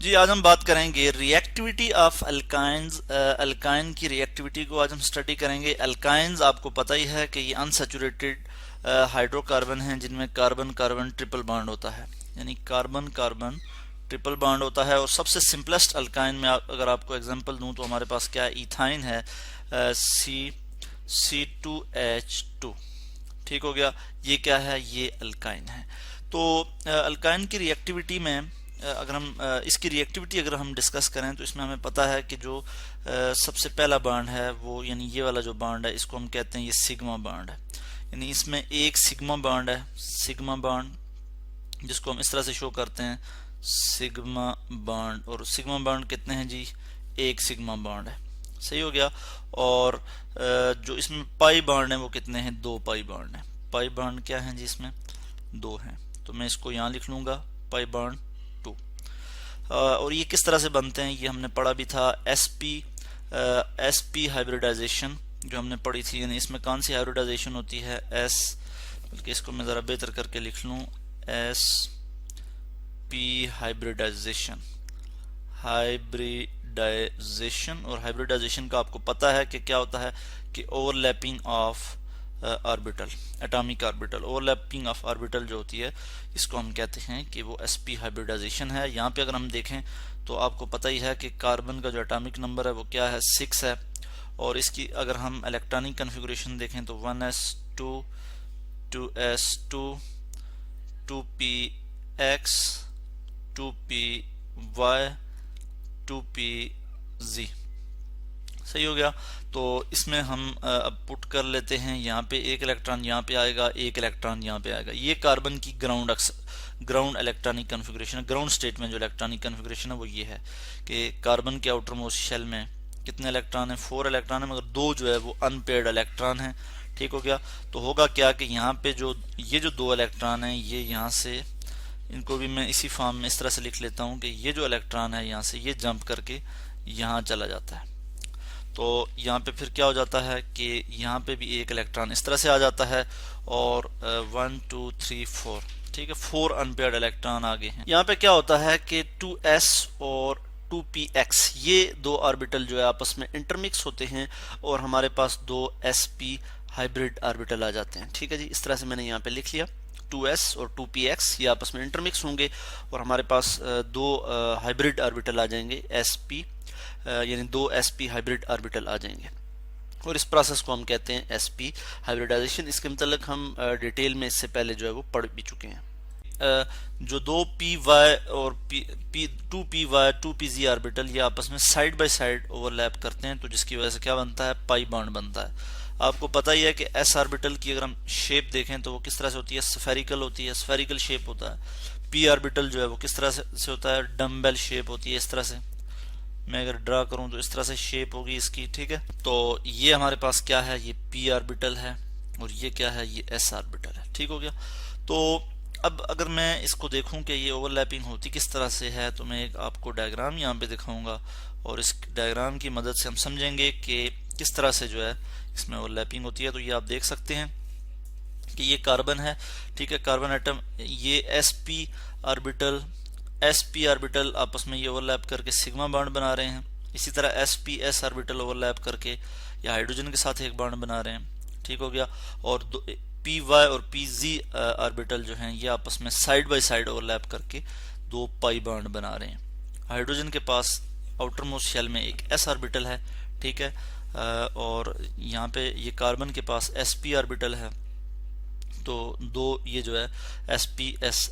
जी, आज हम बात करेंगे रिएक्टिविटी ऑफ अल्काइंस। अल्काइन की रिएक्टिविटी को आज हम स्टडी करेंगे। अल्काइंस आपको पता ही है कि ये अनसैचुरेटेड हाइड्रोकार्बन हैं जिनमें कार्बन कार्बन ट्रिपल बॉन्ड होता है, यानी कार्बन कार्बन ट्रिपल बॉन्ड होता है। और सबसे सिंपलेस्ट अल्काइन में अगर आपको एग्जांपल दूं तो हमारे पास क्या है, इथाइन है, C2H2। ठीक हो गया, ये क्या है, ये अल्काइन है। तो अल्काइन की रिएक्टिविटी में अगर हम इसकी रिएक्टिविटी अगर हम डिस्कस करें तो इसमें हमें पता है कि जो सबसे पहला बॉन्ड है वो, यानी ये वाला जो बॉन्ड है, इसको हम कहते हैं ये सिग्मा बॉन्ड है। यानी इसमें एक सिग्मा बॉन्ड है, सिग्मा बॉन्ड, जिसको हम इस तरह से शो करते हैं, सिग्मा बॉन्ड। और सिग्मा बॉन्ड कितने हैं जी, एक सिग्मा बॉन्ड है, सही हो गया। और जो इसमें पाई बॉन्ड है वो कितने हैं, दो पाई बॉन्ड है। पाई बॉन्ड क्या है जी, इसमें दो हैं, तो मैं इसको यहाँ लिख लूंगा, पाई बॉन्ड 2। और ये किस तरह से बनते हैं ये हमने पढ़ा भी था, एसपी हाइब्रिडाइजेशन जो हमने पढ़ी थी। यानी इसमें कौन सी हाइब्रिडाइजेशन होती है, बल्कि इसको मैं ज़रा बेहतर करके लिख लूँ, एस पी हाइब्रिडाइजेशन। और हाइब्रिडाइजेशन का आपको पता है कि क्या होता है, कि overlapping of orbital, atomic orbital, overlapping of orbital जो होती है, इसको हम कहते हैं कि वो sp हाइब्रिडाइजेशन है। यहाँ पे अगर हम देखें तो आपको पता ही है कि कार्बन का जो एटॉमिक नंबर है वो क्या है, 6 है। और इसकी अगर हम इलेक्ट्रॉनिक कन्फिगरेशन देखें तो 1s2, 2s2, 2px, 2py, 2pz, सही हो गया। तो इसमें हम अब पुट कर लेते हैं, यहाँ पे एक इलेक्ट्रॉन यहाँ पे आएगा, एक इलेक्ट्रॉन यहाँ पे आएगा। ये कार्बन की ग्राउंड इलेक्ट्रॉनिक कन्फिगरेशन है। ग्राउंड स्टेट में जो इलेक्ट्रॉनिक कन्फिगरेशन है वो ये है कि कार्बन के आउटर मोस्ट शेल में कितने इलेक्ट्रॉन है, 4 इलेक्ट्रॉन है, मगर 2 जो है वो अनपेयर्ड इलेक्ट्रॉन है। ठीक हो गया। तो होगा क्या कि यहाँ पे जो ये जो 2 इलेक्ट्रॉन है, ये यहाँ से, इनको भी मैं इसी फॉर्म में इस तरह से लिख लेता हूँ कि ये जो इलेक्ट्रॉन है यहाँ से ये जंप करके यहाँ चला जाता है। तो यहाँ पे फिर क्या हो जाता है कि यहाँ पे भी एक इलेक्ट्रॉन इस तरह से आ जाता है, और 1 2 3 4, ठीक है, 4 अनपेयर्ड इलेक्ट्रॉन आगे हैं। यहाँ पे क्या होता है कि 2s और 2px, ये दो ऑर्बिटल जो है आपस में इंटरमिक्स होते हैं, और हमारे पास दो sp हाइब्रिड ऑर्बिटल आ जाते हैं। ठीक है जी, इस तरह से मैंने यहाँ पे लिख लिया, 2s और 2px ये आपस में इंटरमिक्स होंगे, और हमारे पास दो हाइब्रिड ऑर्बिटल आ जाएंगे, sp, यानी दो sp हाइब्रिड ऑर्बिटल आ जाएंगे। और इस प्रोसेस को हम कहते हैं sp हाइब्रिडाइजेशन। इसके मतलब हम डिटेल में इससे पहले जो है वो पढ़ भी चुके हैं। जो दो py और 2py 2pz ऑर्बिटल ये आपस में साइड बाय साइड ओवरलैप करते हैं, तो जिसकी वजह से क्या बनता है, पाई बॉन्ड बनता है। आपको पता ही है कि s ऑर्बिटल की अगर हम शेप देखें तो वो किस तरह से होती है, स्फेरिकल होती है, स्फेरिकल शेप होता है। p ऑर्बिटल जो है वो किस तरह से होता है, डम्बेल शेप होती है। इस तरह से मैं अगर ड्रा करूं तो इस तरह से शेप होगी इसकी। ठीक है, तो ये हमारे पास क्या है, ये p ऑर्बिटल है, और ये क्या है, ये s ऑर्बिटल है। ठीक हो गया। तो अब अगर मैं इसको देखूं कि ये ओवरलैपिंग होती किस तरह से है, तो मैं एक आपको डायग्राम यहाँ पे दिखाऊंगा, और इस डायग्राम की मदद से हम समझेंगे कि किस तरह से जो है इसमें ओवरलैपिंग होती है। तो ये आप देख सकते हैं कि ये कार्बन है, ठीक है, कार्बन एटम, ये sp ऑर्बिटल आपस में ये ओवरलैप करके सिग्मा बॉन्ड बना रहे हैं। इसी तरह sps ऑर्बिटल ओवरलैप करके ये हाइड्रोजन के साथ एक बॉन्ड बना रहे हैं। ठीक हो गया। और py और pz ऑर्बिटल जो हैं ये आपस में साइड बाय साइड ओवरलैप करके दो पाई बॉन्ड बना रहे हैं। हाइड्रोजन के पास आउटर मोस्ट शेल में एक s ऑर्बिटल है, ठीक है, और यहाँ पे ये कार्बन के पास sp ऑर्बिटल है। तो दो ये जो है sps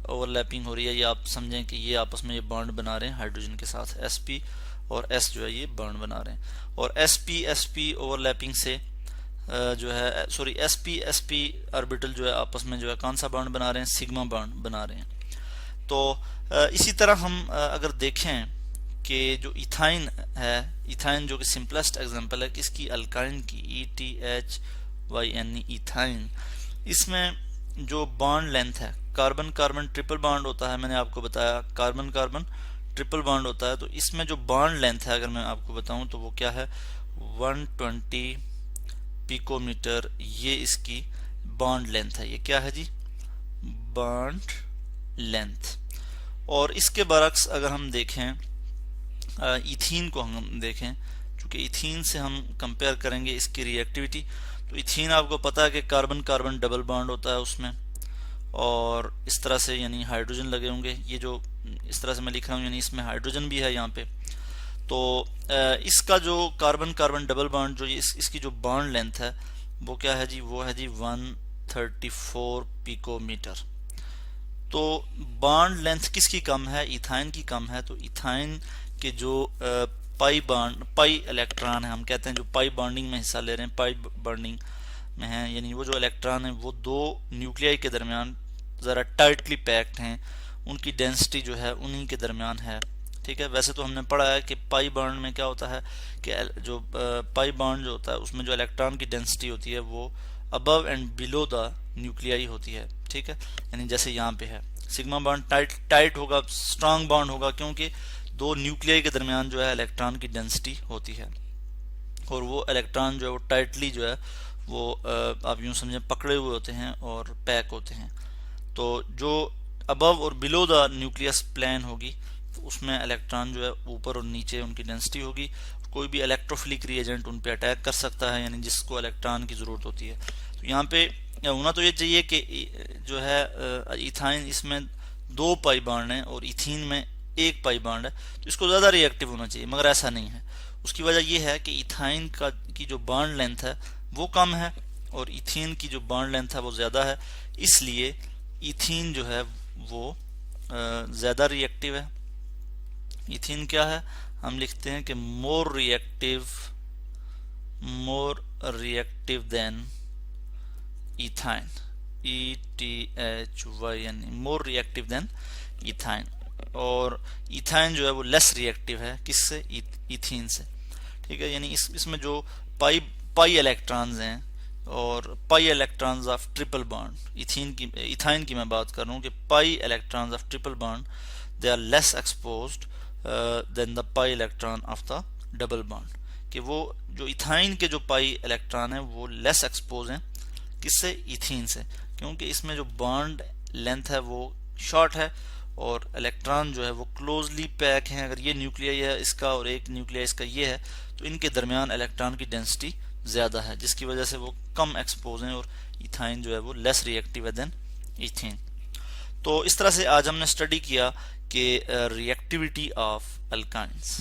ओवरलैपिंग हो रही है, ये आप समझें कि ये आपस में ये बॉन्ड बना रहे हैं हाइड्रोजन के साथ, sp और s जो है ये बॉन्ड बना रहे हैं। और sp ओवरलैपिंग से जो है, सॉरी, sp ऑर्बिटल जो है आपस में जो है कौन सा बॉन्ड बना रहे हैं, सिग्मा बॉन्ड बना रहे हैं। तो इसी तरह हम अगर देखें कि जो इथाइन है, इथाइन जो कि सिंपलेस्ट एग्जांपल है किसकी, अल्काइन की, ETHYNE, इथाइन। इसमें जो बॉन्ड लेंथ है, कार्बन कार्बन ट्रिपल बॉन्ड होता है, मैंने आपको बताया कार्बन कार्बन ट्रिपल बॉन्ड होता है। तो इसमें जो बॉन्ड लेंथ है अगर मैं आपको बताऊं तो वो क्या है, 120 पिकोमीटर, ये इसकी बॉन्ड लेंथ है। ये क्या है जी, बॉन्ड लेंथ। और इसके बरक्स अगर हम देखें इथीन को हम देखें, क्योंकि इथीन से हम कंपेयर करेंगे इसकी रिएक्टिविटी। तो इथीन आपको पता है कि कार्बन कार्बन डबल बॉन्ड होता है उसमें, और इस तरह से यानी हाइड्रोजन लगे होंगे। ये जो इस तरह से मैं लिख रहा हूँ यानी इसमें हाइड्रोजन भी है यहाँ पे। तो इसका जो कार्बन कार्बन डबल बॉन्ड जो इसकी जो बॉन्ड लेंथ है वो क्या है जी, वो है जी 134 पिकोमीटर। तो बॉन्ड लेंथ किसकी कम है, इथाइन की कम है। तो इथाइन के जो पाई इलेक्ट्रॉन है, हम कहते हैं जो पाई बॉन्डिंग में हिस्सा ले रहे हैं, पाई बॉन्डिंग में है, यानी वो जो इलेक्ट्रॉन है वो दो न्यूक्लियाई के दरमियान ज़रा टाइटली पैक्ड हैं, उनकी डेंसिटी जो है उन्हीं के दरमियान है। ठीक है, वैसे तो हमने पढ़ा है कि पाई बॉन्ड में क्या होता है कि जो पाई बॉन्ड जो होता है उसमें जो इलेक्ट्रॉन की डेंसिटी होती है वो above and below the nuclei होती है। ठीक है, यानी जैसे यहाँ पे है सिग्मा बॉन्ड टाइट होगा, स्ट्रांग बॉन्ड होगा, क्योंकि दो न्यूक्लियाई के दरमियान जो है इलेक्ट्रॉन की डेंसिटी होती है, और वो इलेक्ट्रॉन जो है वो टाइटली जो है वो आप यूँ समझें पकड़े हुए होते हैं और पैक होते हैं। तो जो अबव और बिलो द न्यूक्लियस प्लेन होगी तो उसमें इलेक्ट्रॉन जो है ऊपर और नीचे उनकी डेंसिटी होगी। कोई भी इलेक्ट्रोफिलिक रिएजेंट उन पे अटैक कर सकता है, यानी जिसको इलेक्ट्रॉन की ज़रूरत होती है। तो यहाँ पे होना तो ये चाहिए कि जो है इथाइन इसमें 2 पाई बॉन्ड है और इथीन में 1 पाई बॉन्ड है, तो इसको ज़्यादा रिएक्टिव होना चाहिए, मगर ऐसा नहीं है। उसकी वजह यह है कि इथाइन की जो बॉन्ड लेंथ है वो कम है और इथीन की जो बॉन्ड लेंथ है वो ज़्यादा है, इसलिए इथीन जो है वो ज़्यादा रिएक्टिव है। इथीन क्या है, हम लिखते हैं कि more reactive than ethyne, ETHY, more reactive than ethyne. और इथाइन जो है वो लेस रिएक्टिव है किससे, इथीन से। ठीक है, यानी इसमें जो पाई इलेक्ट्रॉन्स हैं और pi electrons of triple bond, ethyne की मैं बात कर रहा हूँ कि pi electrons of triple bond they are less exposed than the pi electron of the double bond, कि वो जो इथाइन के जो पाई इलेक्ट्रॉन है वो लेस एक्सपोज हैं किससे, इथीन से, क्योंकि इसमें जो बॉन्ड लेंथ है वो शॉर्ट है और इलेक्ट्रॉन जो है वो क्लोजली पैक हैं। अगर ये न्यूक्लियाई है इसका और एक न्यूक्लियाई इसका ये है, तो इनके दरमियान इलेक्ट्रॉन की डेंसिटी ज़्यादा है, जिसकी वजह से वो कम एक्सपोज हैं और इथाइन जो है वो लेस रिएक्टिव है देन इथीन। तो इस तरह से आज हमने स्टडी किया कि रिएक्टिविटी ऑफ अल्काइंस।